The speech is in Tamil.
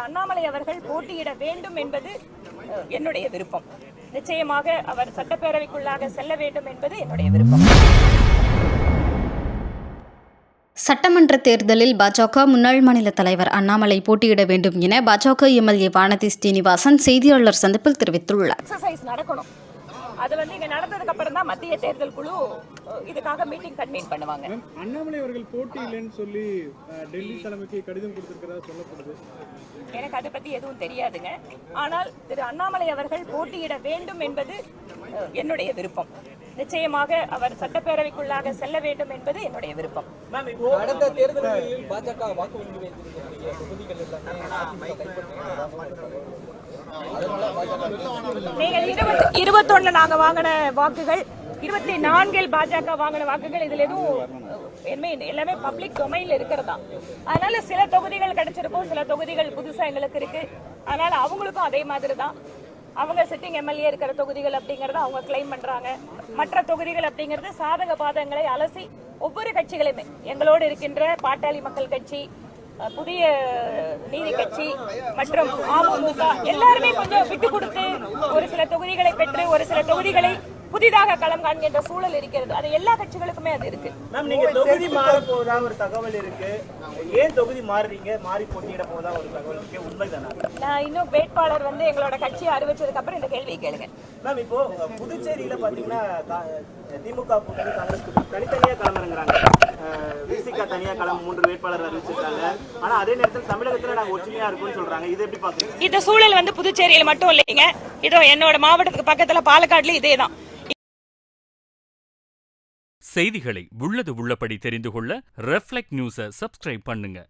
அண்ணாமலை அவர்கள் போட்டியிட வேண்டும் என்பது என்னுடைய விருப்பம். நிச்சயமாக அவர் சட்டப்பேரவைக்குள்ளாக செல்ல வேண்டும் என்பது என்னுடைய விருப்பம். சட்டமன்ற தேர்தலில் பாஜக முன்னாள் மாநில தலைவர் அண்ணாமலை போட்டியிட வேண்டும் என பாஜக எம்எல்ஏ வானதி ஸ்ரீனிவாசன் செய்தியாளர் சந்திப்பில் தெரிவித்துள்ளார். எக்ஸசைஸ் நடக்கணும். அது இங்க நடந்ததுக்கு அப்புறம் தான் மத்திய தேர்தல் குழு இதுக்காக மீட்டிங் கன்வீன் பண்ணுவாங்க. அண்ணாமலை அவர்கள் போட்டி இல்லைன்னு சொல்லி டெல்லி தலைமைக்கு கடிதம் கொடுத்திருக்கிறதா சொல்லப்படுது. எனக்கு அதை பத்தி எதுவும் தெரியாதுங்க. ஆனால் திரு அண்ணாமலை அவர்கள் போட்டியிட வேண்டும் என்பது என்னுடைய விருப்பம். நிச்சயமாக அவர் சட்டப்பேரவைக்குள்ளாக செல்ல வேண்டும் என்பது என்னுடைய விருப்பம். அடுத்த தேர்தலில் பாஜக வாக்கு வங்கி வைத்திருக்கக்கூடிய தொகுதிகள் நீங்கள் 21 நாங்க வாங்கின வாக்குகள், 24 பாஜக வாங்கின வாக்குகள், இதுல எதுவும் எல்லாமே பப்ளிக் டொமைன்ல இருக்கிறதா. அதனால சில தொகுதிகள் கிடைச்சிருக்கும், சில தொகுதிகள் புதுசா எங்களுக்கு இருக்கு. அதனால அவங்களுக்கும் அதே மாதிரி தான். அவங்க சிட்டிங் எம்எல்ஏ இருக்கிற தொகுதிகள் அப்படிங்கறத அவங்க கிளைம் பண்றாங்க. மற்ற தொகுதிகள் அப்படிங்கிறது சாதக பாதகங்களை அலசி ஒவ்வொரு கட்சிகளுமே, எங்களோடு இருக்கின்ற பாட்டாளி மக்கள் கட்சி, புதிய நீதி கட்சி மற்றும் அமமுக எல்லாருமே கொஞ்சம் விட்டு கொடுத்து ஒரு சில தொகுதிகளை பெற்று ஒரு சில தொகுதிகளை புதிதாக களம் காண்கின்ற சூழல் இருக்கிறது. அது எல்லா கட்சிகளுக்குமே அது இருக்கு. நீங்க தொகுதி மாற போதா ஒரு தகவல் இருக்கு. ஏன் தொகுதி மாறுறீங்க, மாறி போட்டியிட போதா ஒரு தகவல் இருக்கு, உண்மைதானா? நான் இன்னும் வேட்பாளர் எங்களோட கட்சியை அறிவிச்சதுக்கு அப்புறம் இந்த கேள்வியை கேளுங்க. மேம், இப்போ புதுச்சேரியில பாத்தீங்கன்னா திமுக கூட்டணி காங்கிரஸ் கூட்டணி தனித்தனியா களமிறங்குறாங்க. விசிகா தனியா களம் 3 வேட்பாளர் அறிவிச்சிருக்காங்க. ஆனா அதே நேரத்தில் தமிழகத்துல நாங்க ஒற்றுமையா இருக்கும்னு சொல்றாங்க. இது எப்படி பாக்குறீங்க? இந்த சூழல் புதுச்சேரியில மட்டும் இல்லைங்க, இதோ என்னோட மாவட்டத்துக்கு பக்கத்துல பாலக்காடுல இதேதான். செய்திகளை உள்ளது உள்ளபடி தெரிந்து கொள்ள ரெஃப்ளெக்ட் நியூஸை சப்ஸ்கிரைப் பண்ணுங்க.